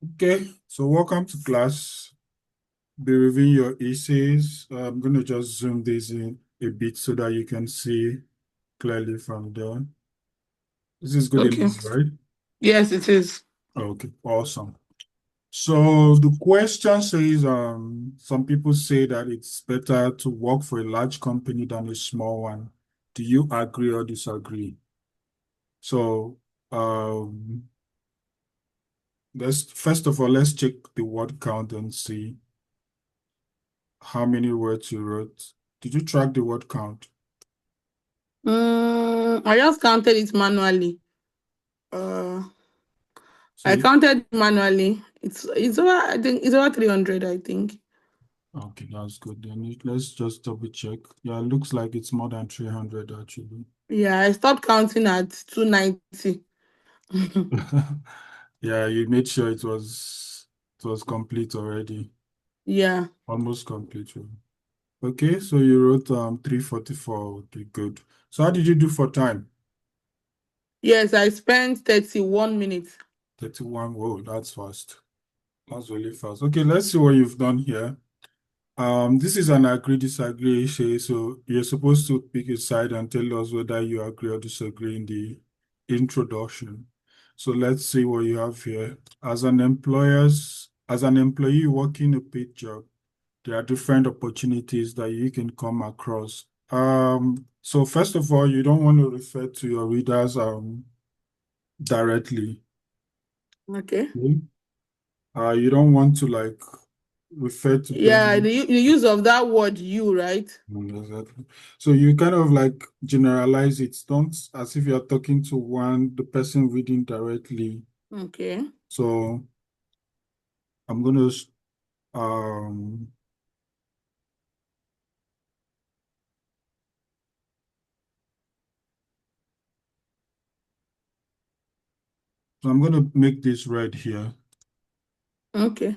Okay, so welcome to class. Be reviewing your essays. I'm going to just zoom this in a bit so that you can see clearly from there. This is good Okay. enough, right? Yes, it is. Okay, awesome. So the question says, some people say that it's better to work for a large company than a small one. Do you agree or disagree? So, let's first of all, let's check the word count and see how many words you wrote. Did you track the word count? I just counted it manually. Uh, So I counted manually. It's over. I think it's over 300. I think. okay, that's good. Then let's just double check. Yeah, it looks like it's more than 300 actually. Yeah, I stopped counting at 290. Yeah, you made sure it was complete already. Yeah. Almost complete. Okay, so you wrote 344. Okay, good. So how did you do for time? Yes, I spent 31 minutes. 31. Whoa, that's fast. That's really fast. Okay, let's see what you've done here. This is an agree disagree issue, so you're supposed to pick a side and tell us whether you agree or disagree in the introduction. So let's see what you have here. As an employee working a paid job, there are different opportunities that you can come across. So first of all, you don't want to refer to your readers directly. Okay. Okay? You don't want to like refer to Yeah, them. the use of that word "you," right? Exactly. So you kind of like generalize it. Don't as if you're talking to the person reading directly. Okay. So I'm gonna um so I'm gonna make this red here. Okay.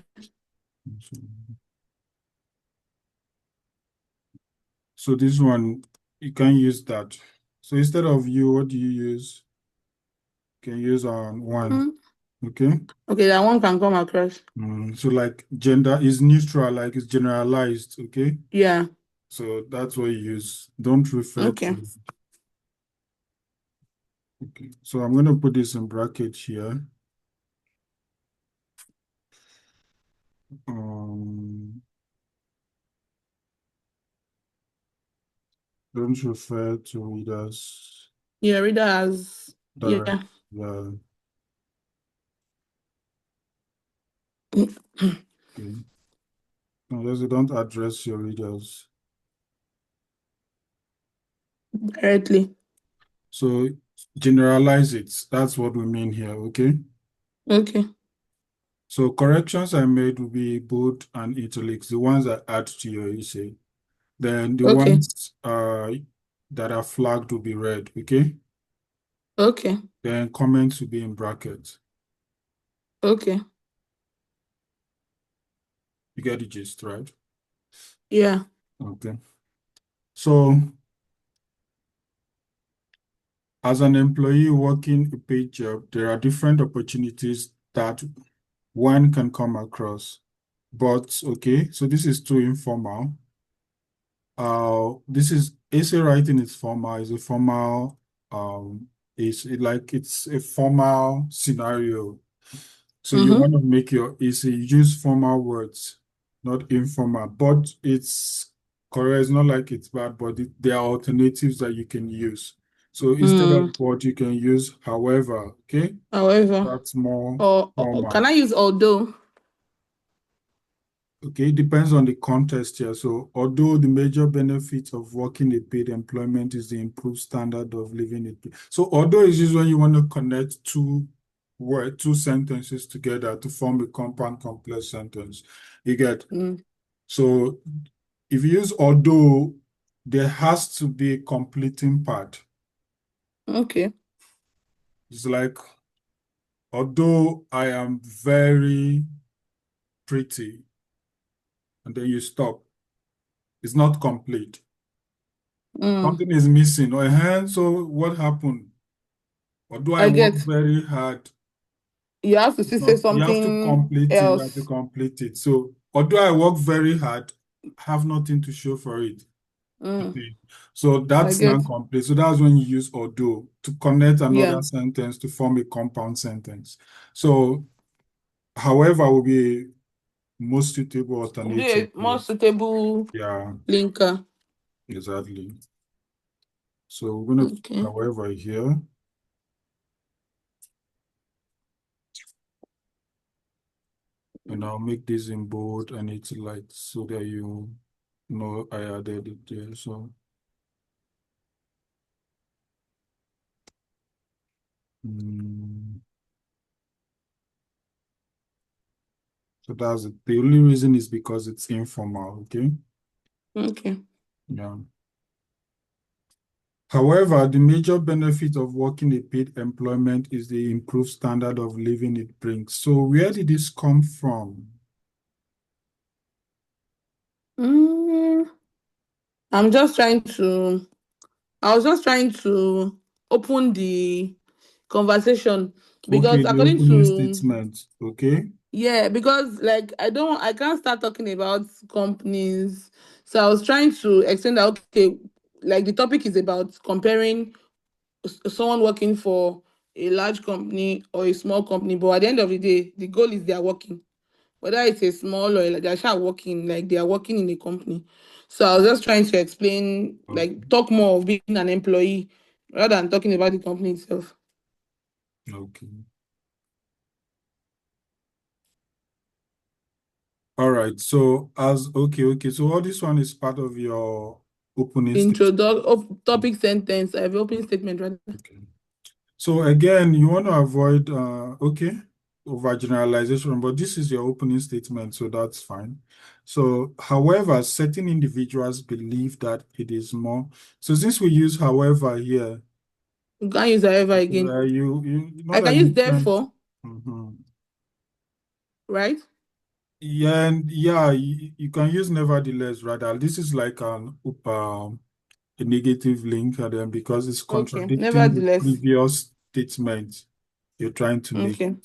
So this one you can use that. So instead of you, what do you use? You can use one. Mm. Okay. Okay, that one can come across. So like gender is neutral, like it's generalized. Okay. Yeah. So that's what you use. Don't refer Okay. to. Okay. So I'm going to put this in brackets here. Um, don't refer to readers Yeah, reader has. direct. Yeah. Yeah. Okay. Unless you don't address your readers. Directly. So generalize it. That's what we mean here. Okay. Okay. So corrections I made will be bold and italics, the ones that add to your essay. Then the Okay. ones that are flagged will be red. Okay. Okay. Then comments will be in brackets. Okay. You get the gist, right? Yeah. Okay. So as an employee working a paid job, there are different opportunities that one can come across. But okay, so this is too informal. This is essay writing is formal, is a formal, it's a formal scenario. So you Mm-hmm. want to make your essay use formal words, not informal. But it's correct. It's not like it's bad, but there are alternatives that you can use. So instead of Mm. what you can use, however, okay, However, that's more or can formal. I use although? Okay, it depends on the context here. So, although the major benefit of working a paid employment is the improved standard of living it. So, although is just when you want to connect two sentences together to form a compound complex sentence. You get Mm. so if you use although, there has to be a completing part. Okay. It's like although I am very pretty, and then you stop. It's not complete. Mm. Something is missing. So what happened? Although I I worked get. very hard, You have to It's still say not, you have to something complete it, you have to else. complete it. So although I work very hard, I have nothing to show for it. Mm, Okay. So I that's get. non-complete. So that's when you use although to connect Yeah. another sentence to form a compound sentence. So however will be a most suitable Be alternative a more here. suitable Yeah, linker. exactly. So we're gonna put Okay. however here, and I'll make this in bold and it's like so that you know I added it there. So mm, so that's it. The only reason is because it's informal, okay? Okay. Yeah. However, the major benefit of working a paid employment is the improved standard of living it brings. So where did this come from? Mm, I'm just trying to. I was just trying to open the conversation Okay, because the according opening to, statement. Okay. yeah, because like I can't start talking about companies. So I was trying to explain that okay, like the topic is about comparing someone working for a large company or a small company, but at the end of the day, the goal is they are working. Whether it's a small or like they're actually working, like they are working in a company. So I was just trying to explain, like Okay. talk more of being an employee rather than talking about the company itself. Okay. All right. So as okay. So all this one is part of your opening statement. Of topic sentence, I have opening statement rather. Okay. So again, you want to avoid overgeneralization, but this is your opening statement, so that's fine. So, however, certain individuals believe that it is more. So since we use however here, You can't use however again. you know I that can use you can't. therefore, Mhm. right? Yeah, and yeah, you can use nevertheless rather. This is like a negative link and then because it's Okay. contradicting the Nevertheless. previous statement you're trying to make. Okay.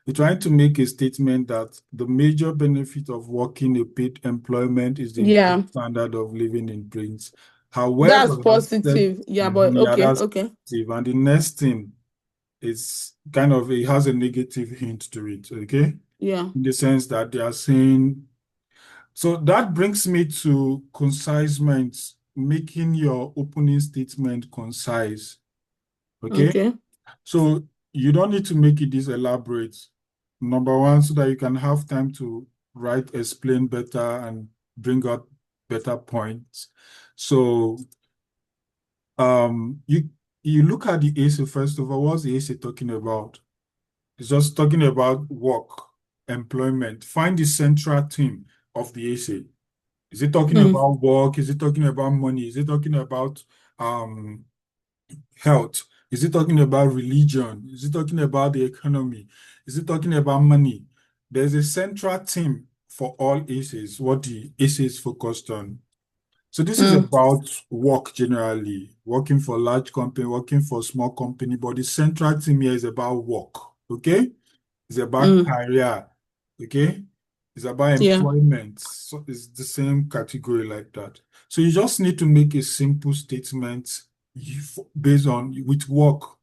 You're trying to make a statement that the major benefit of working a paid employment is the improved Yeah. standard of living in Prince. However, That's positive. Yeah, but yeah, okay, that's okay. positive. And the next thing is kind of, it has a negative hint to it, okay? Yeah. In the sense that they are saying, so that brings me to concisement, making your opening statement concise, okay? Okay. So you don't need to make it this elaborate. Number one, so that you can have time to write, explain better, and bring out better points. So you look at the essay first of all. What's the essay talking about? It's just talking about work, employment. Find the central theme of the essay. Is it talking Hmm. about work? Is it talking about money? Is it talking about um health? Is it talking about religion? Is it talking about the economy? Is it talking about money? There's a central theme for all essays, what the essay is focused on. So this is Hmm. about work generally, working for large company, working for small company, but the central theme here is about work, okay? It's about Hmm. career, okay? It's about Yeah. employment. So it's the same category like that. So you just need to make a simple statement based on with work.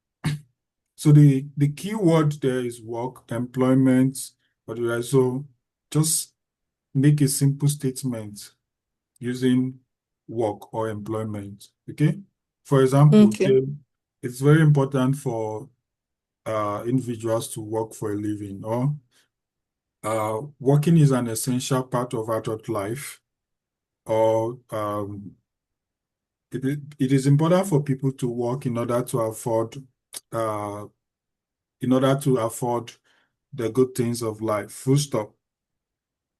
So the key word there is work, employment, but so just make a simple statement using work or employment. Okay. For example, Okay. it's very important for individuals to work for a living, or working is an essential part of adult life, or it is important for people to work uh, in order to afford the good things of life. Full stop.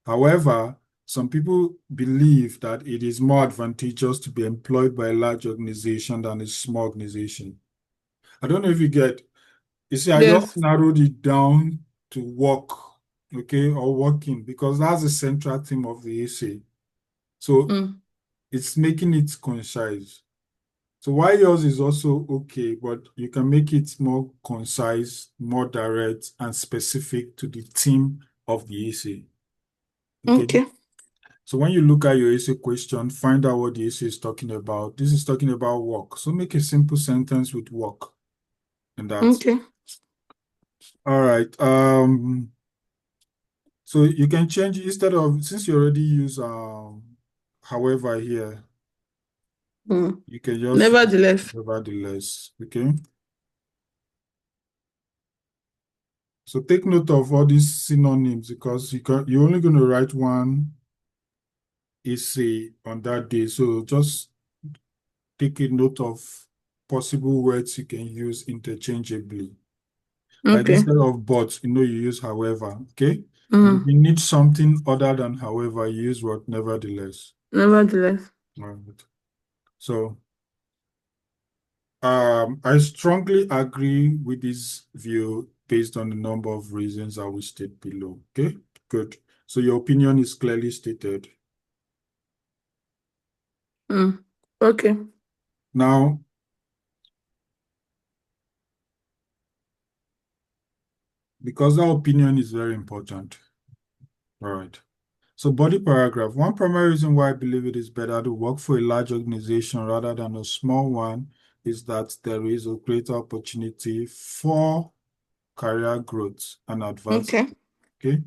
However, some people believe that it is more advantageous to be employed by a large organization than a small organization. I don't know if you get, you see, I just Yes. narrowed it down to work, okay, or working, because that's the central theme of the essay. So Hmm. it's making it concise. So why yours is also okay, but you can make it more concise, more direct, and specific to the theme of the essay. Okay. Okay. So when you look at your essay question, find out what the essay is talking about. This is talking about work. So make a simple sentence with work. And that's Okay. all right. So you can change instead of since you already use however here, Mm. you can just use Nevertheless. nevertheless. Okay. So take note of all these synonyms because you're only going to write one essay on that day. So just take a note of possible words you can use interchangeably. Like Okay. instead of but, you use however, okay? And if Mm. you need something other than however, you use what nevertheless. Nevertheless. All right. So I strongly agree with this view based on the number of reasons I will state below. Okay, good. So your opinion is clearly stated. Mm. Okay. Now, because our opinion is very important. All right. So body paragraph. One primary reason why I believe it is better to work for a large organization rather than a small one is that there is a greater opportunity for career growth and advancement. Okay. Okay.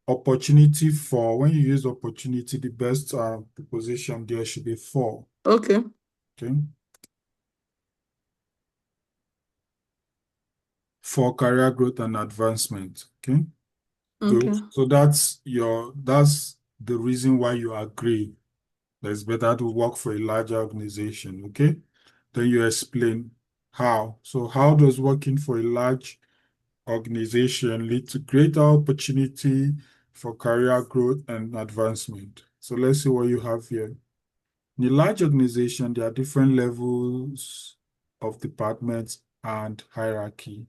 Opportunity for, when you use opportunity, the best preposition there should be for. Okay. Okay. For career growth and advancement. Okay. Good. Okay. So that's the reason why you agree that it's better to work for a larger organization. Okay. Then you explain how. So how does working for a large organization lead to greater opportunity for career growth and advancement? So let's see what you have here. In a large organization, there are different levels of departments and hierarchy.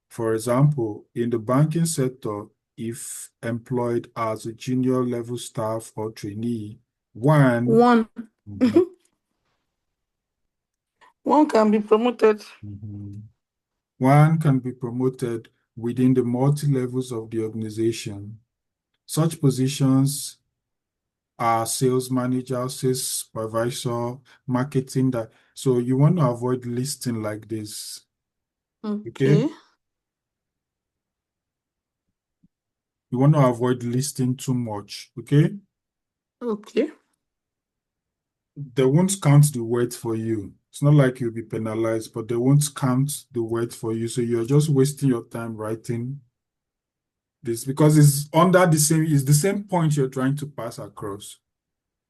For example, in the banking sector, if employed as a junior level staff or trainee, one, One. Mhm, One can be promoted. mhm. One can be promoted within the multi levels of the organization. Such positions are sales manager, sales supervisor, marketing that. So you want to avoid listing like this. Okay. Okay. You want to avoid listing too much. Okay. Okay. They won't count the words for you. It's not like you'll be penalized, but they won't count the words for you. So you're just wasting your time writing this because it's the same point you're trying to pass across.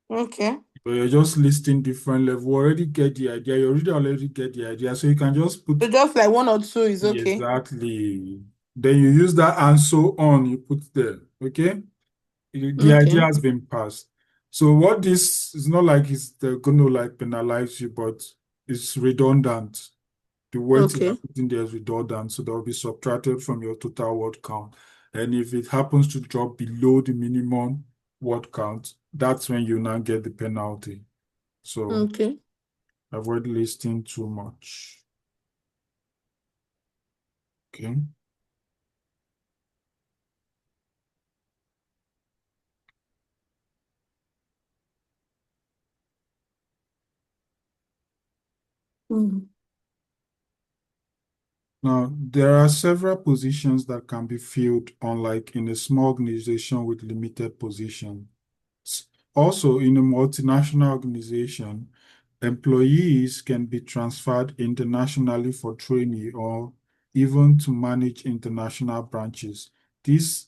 Okay. But you're just listing different level. You already get the idea. You already get the idea. So you can just put So just like one or two is okay. exactly. Then you use that and so on, you put there. Okay. The idea Okay. has been passed. So what this is not like they're going to like penalize you, but it's redundant. The words you are Okay. putting there is redundant, so they'll be subtracted from your total word count. And if it happens to drop below the minimum word count, that's when you now get the penalty. So Okay. avoid listing too much. Okay. Mm. Now, there are several positions that can be filled, unlike in a small organization with limited positions. Also, in a multinational organization, employees can be transferred internationally for training or even to manage international branches. This,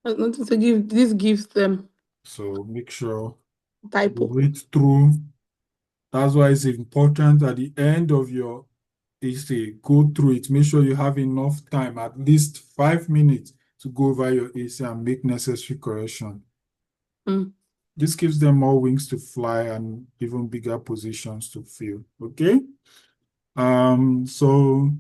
There's nothing to give. This gives them so make sure you typo. read through. That's why it's important at the end of your essay, go through it. Make sure you have enough time, at least 5 minutes, to go over your essay and make necessary correction. Mm. This gives them more wings to fly and even bigger positions to fill. Okay. So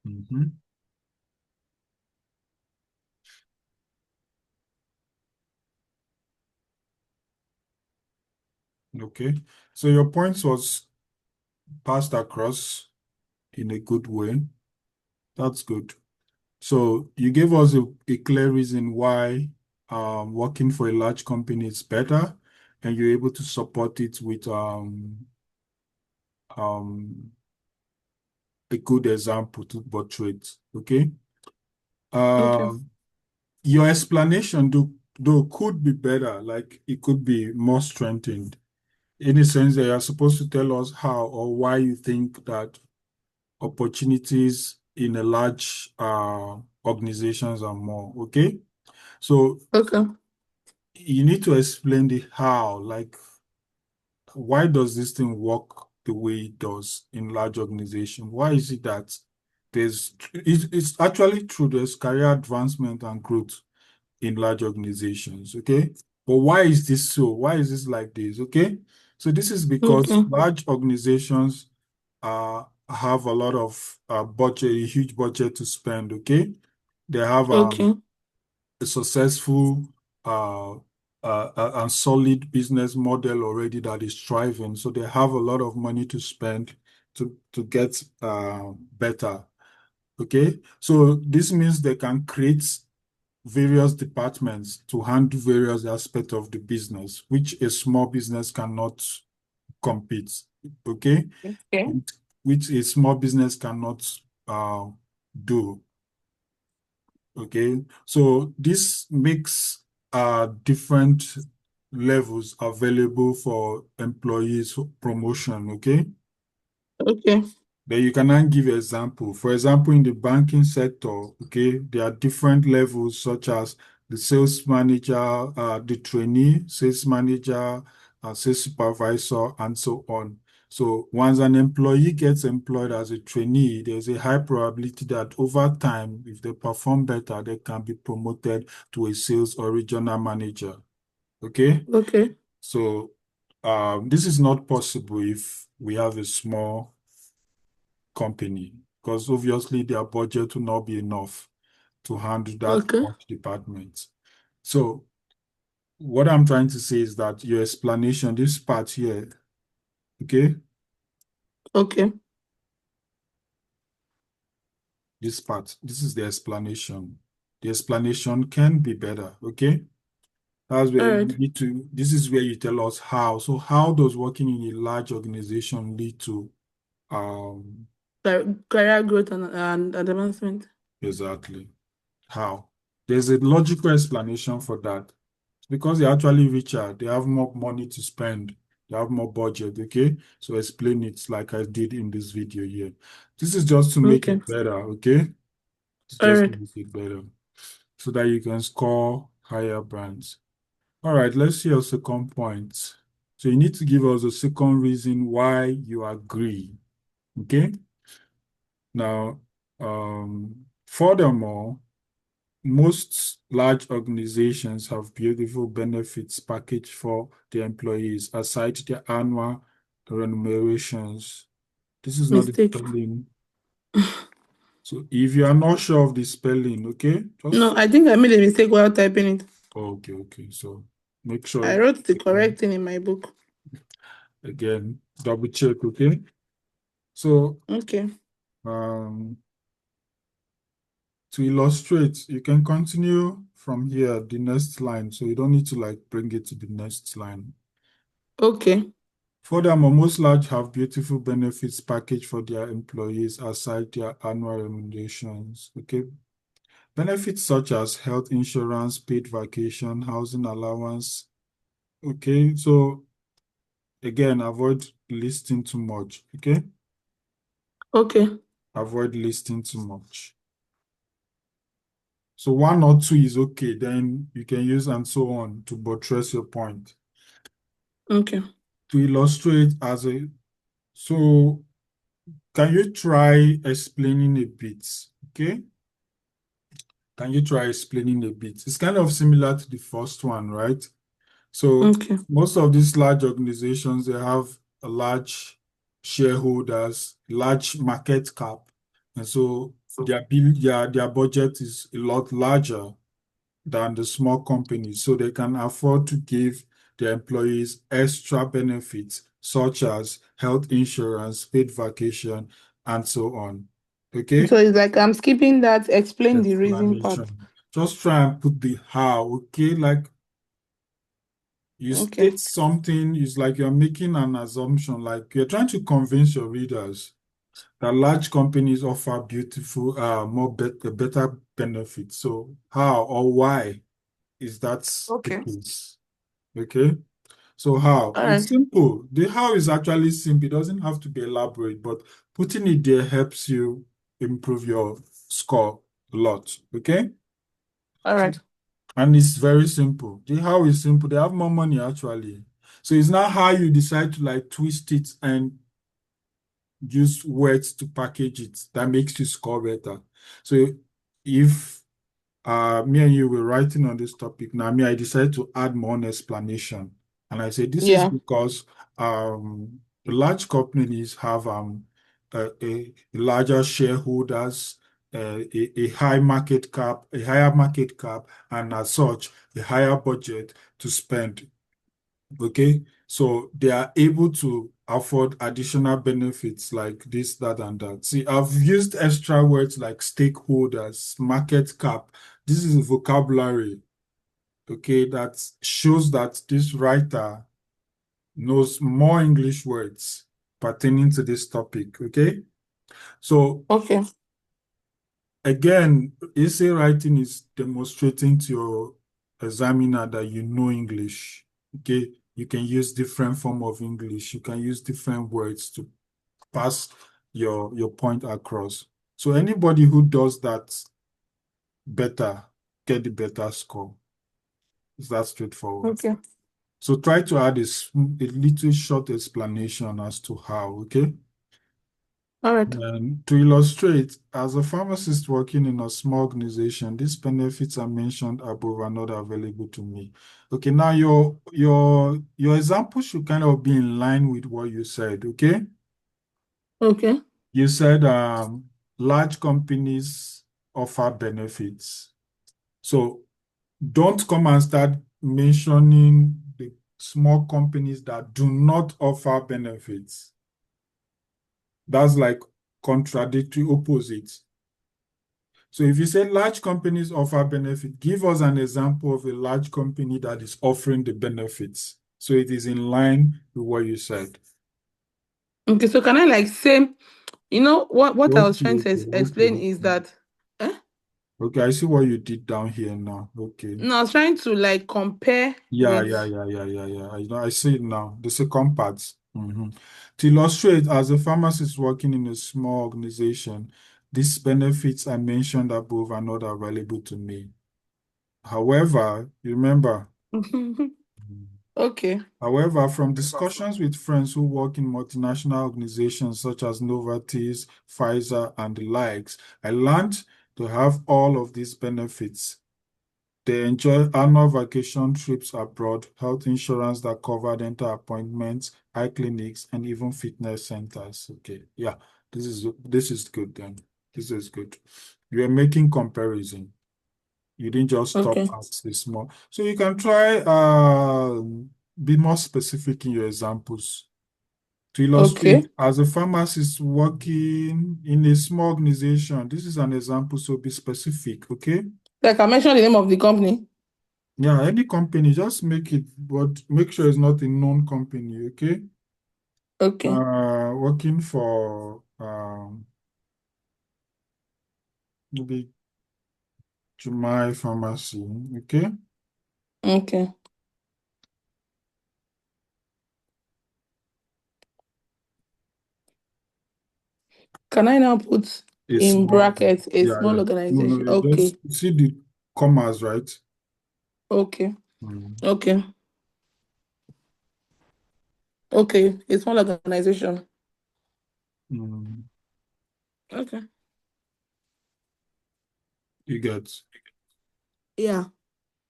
Mhm. Okay. So your points was passed across in a good way. That's good. So you gave us a clear reason why working for a large company is better, and you're able to support it with um, a good example to portray it. Okay. Okay. Um, your explanation though could be better, like it could be more strengthened in the sense that you're supposed to tell us how or why you think that opportunities in a large organizations are more. Okay. So Okay. you need to explain the how, like why does this thing work the way it does in large organization? Why is it that it's actually true there's career advancement and growth in large organizations, okay? But why is this so? Why is this like this, okay? So this is because Okay. large organizations have a lot of budget, a huge budget to spend, okay? They have Okay. a successful uh, and solid business model already that is thriving. So they have a lot of money to spend to get better. Okay, so this means they can create various departments to handle various aspects of the business, which a small business cannot compete. Okay, Okay. which a small business cannot uh, do. Okay, so this makes different levels available for employees promotion. Okay, Okay. then you can now give example. For example, in the banking sector, okay, there are different levels such as the sales manager, the trainee, sales manager, sales supervisor, and so on. So once an employee gets employed as a trainee, there's a high probability that over time, if they perform better, they can be promoted to a sales or regional manager. Okay, Okay. so this is not possible if we have a small company because obviously their budget will not be enough to handle that Okay. much department. So what I'm trying to say is that your explanation, this part here, okay, Okay. this part, this is the explanation. The explanation can be better, okay? That's where All you right. need to, this is where you tell us how. So how does working in a large organization lead to um Career growth and advancement. exactly how? There's a logical explanation for that. Because they're actually richer, they have more money to spend, they have more budget, okay? So explain it like I did in this video here. This is just to make Okay. it better, okay? It's All just to right. make it better so that you can score higher brands. All right, let's see your second point. So you need to give us a second reason why you agree, okay? Now, furthermore, most large organizations have beautiful benefits package for their employees aside their annual remunerations. This is not the Mistake. spelling. So if you are not sure of the spelling, okay, No, just I think I made a mistake while typing it. okay. So make sure I wrote the correct thing in my book. again, double check, okay? So Okay. um to illustrate, you can continue from here, the next line. So you don't need to like bring it to the next line. Okay. Furthermore, most large have beautiful benefits package for their employees aside their annual remunerations. Okay. Benefits such as health insurance, paid vacation, housing allowance. Okay. So again, avoid listing too much. Okay. Okay. Avoid listing too much. So one or two is okay. Then you can use and so on to buttress your point. Okay. To illustrate as a so can you try explaining a bit? Okay. Can you try explaining a bit? It's kind of similar to the first one, right? So Okay. most of these large organizations, they have a large shareholders, large market cap. And so their budget is a lot larger than the small companies, so they can afford to give their employees extra benefits such as health insurance, paid vacation, and so on. Okay? So it's like I'm skipping that explain the reason part. Explanation. Just try and put the how, okay? Like you Okay. state something, it's like you're making an assumption, like you're trying to convince your readers that large companies offer beautiful, better benefits. So how or why is that the Okay. case? Okay. So how? All It's right. simple. The how is actually simple. It doesn't have to be elaborate, but putting it there helps you improve your score a lot. Okay. All So, right. and it's very simple. The how is simple. They have more money actually. So it's not how you decide to like twist it and use words to package it that makes you score better. So if me and you were writing on this topic. Now, me, I decided to add more explanation. And I said, this is Yeah. because the large companies have a larger shareholders, a higher market cap, and as such, a higher budget to spend. Okay, so they are able to afford additional benefits like this, that, and that. See, I've used extra words like stakeholders, market cap. This is a vocabulary, okay, that shows that this writer knows more English words pertaining to this topic. Okay, so Okay. again, essay writing is demonstrating to your examiner that you know English. Okay, you can use different form of English. You can use different words to pass your point across. So anybody who does that better get the better score. Is that straightforward? Okay. So try to add a little short explanation as to how. Okay. All right. And to illustrate, as a pharmacist working in a small organization, these benefits are mentioned above are not available to me. Okay, now your example should kind of be in line with what you said. Okay, Okay. you said large companies offer benefits. So don't come and start mentioning the small companies that do not offer benefits. That's like contradictory opposites. So if you say large companies offer benefit, give us an example of a large company that is offering the benefits. So it is in line with what you said. Okay. So can I like say, what I was Okay, trying to okay, okay, explain is okay. that eh? Okay, I see what you did down here now. Okay. No, I was trying to like compare Yeah, with yeah, yeah, yeah, yeah, yeah. I see it now. The second part. Mhm. To illustrate, as a pharmacist working in a small organization, these benefits I mentioned above are not available to me. However, you remember. okay. However, from discussions with friends who work in multinational organizations such as Novartis, Pfizer, and the likes, I learned to have all of these benefits. They enjoy annual vacation trips abroad, health insurance that cover dental appointments, eye clinics, and even fitness centers. Okay, yeah, this is good then. This is good. You are making comparison. You didn't just stop Okay. at the small. So you can try be more specific in your examples. To illustrate, Okay. as a pharmacist working in a small organization, this is an example, so be specific, okay? Like I mentioned the name of the company. Yeah, any company, just make it, but make sure it's not a known company, okay? Okay. Working for maybe Jumai Pharmacy, okay? Okay. Can I now put A in small, brackets a yeah, small yeah. No, no, organization? you just Okay. see the commas, right? Okay. Mm. Okay. Okay. A small organization. Mm. Okay. You get Yeah.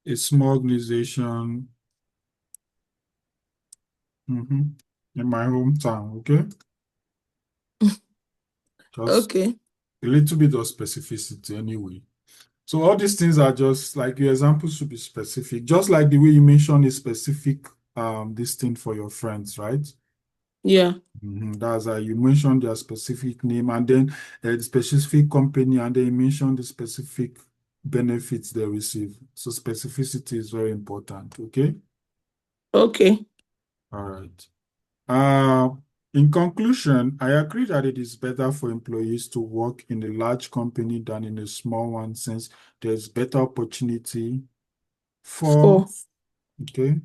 a small organization mhm, in my hometown, okay? Just Okay. a little bit of specificity anyway. So all these things are just like your examples should be specific, just like the way you mentioned a specific this thing for your friends, right? Yeah. That's how you mentioned their specific name and then the specific company, and then you mentioned the specific benefits they receive. So specificity is very important. Okay. Okay. All right. Uh, in conclusion, I agree that it is better for employees to work in a large company than in a small one, since there's better opportunity for, For. okay,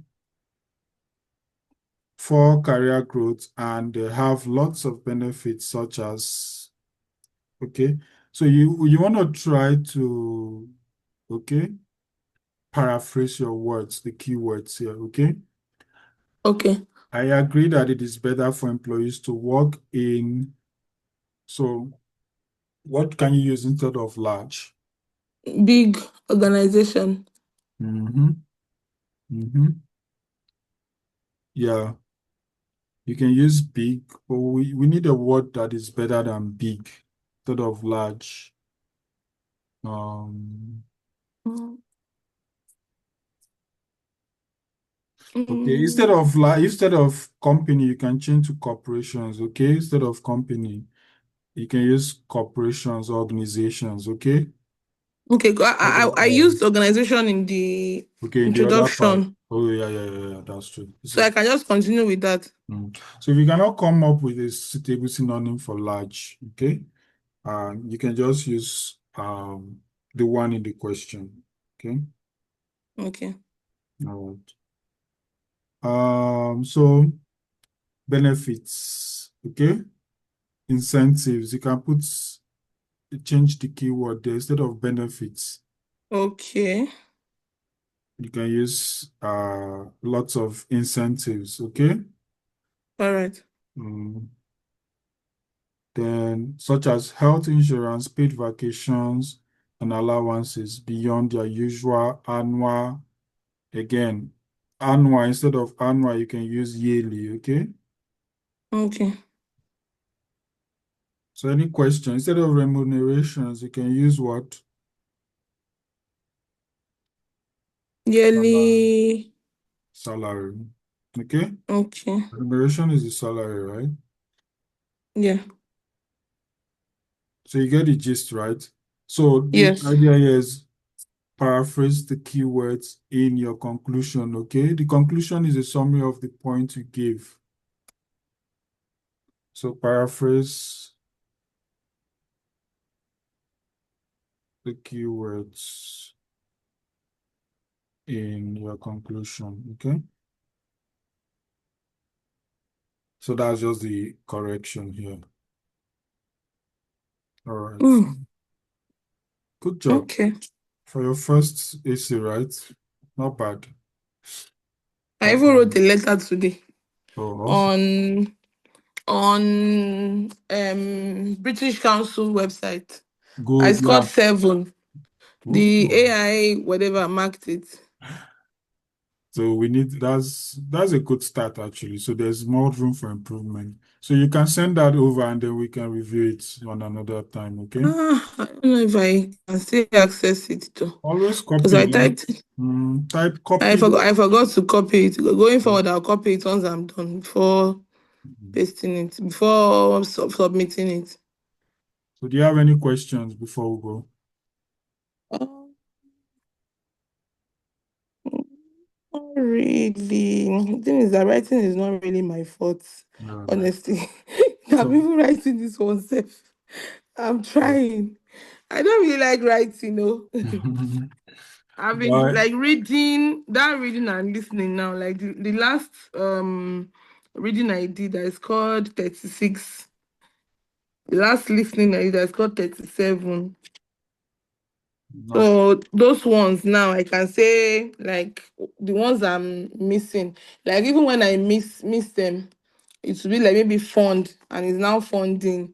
for career growth, and they have lots of benefits such as, okay, so you want to try to, okay, paraphrase your words, the key words here, okay? Okay. I agree that it is better for employees to work in, so what can you use instead of large? Big organization. Mm-hmm. Mm-hmm. Yeah, you can use big, but we need a word that is better than big instead of large. Um, Mm. okay, Mm. instead of company, you can change to corporations, okay? Instead of company, you can use corporations, organizations, okay? Okay. Instead of, I used organization in the okay, in the other part. introduction, Oh, yeah, yeah, yeah, yeah, that's true. This so is I can just continue with that. So if you cannot come up with a suitable synonym for large, okay, you can just use the one in the question. Okay. Okay. All right. So benefits, okay, incentives. You can change the keyword there instead of benefits. Okay. You can use lots of incentives, okay? All right. Mm. Then, such as health insurance, paid vacations, and allowances beyond their usual annual. Again, annual instead of annual, you can use yearly, okay? Okay. So, any question, instead of remunerations, you can use what? Salary. Yearly. Salary, okay? Okay. Remuneration is the salary, right? Yeah. So, you get the gist, right? So, the Yes. idea here is paraphrase the keywords in your conclusion, okay? The conclusion is a summary of the point you gave. So paraphrase the keywords in your conclusion, okay? So that's just the correction here. All right. Mm. Good job. Okay. For your first essay, right? Not bad. I Not even wrote bad. a letter today Oh, awesome. on British Council website. I Good. scored Yeah. 7. The Ooh. AI whatever marked it. So we need that's a good start actually. So there's more room for improvement. So you can send that over and then we can review it on another time, okay? I don't know if I can still access it though, Always because copy, I like typed. type copy. I forgot to copy it. Going forward, I'll copy it once I'm done before Mhm. pasting it, before submitting it. So do you have any questions before we go? Um, Not really. The thing is that writing is not really my fault, All right. honestly. I'm So even writing this one self. I'm trying. I don't really like writing, no. I've been but like reading and listening now. Like the last reading I did, I scored 36. The last listening I did, I scored 37. not So those ones now I can say like the ones I'm missing. Like even when I miss them, it will be like maybe fund and it's now funding.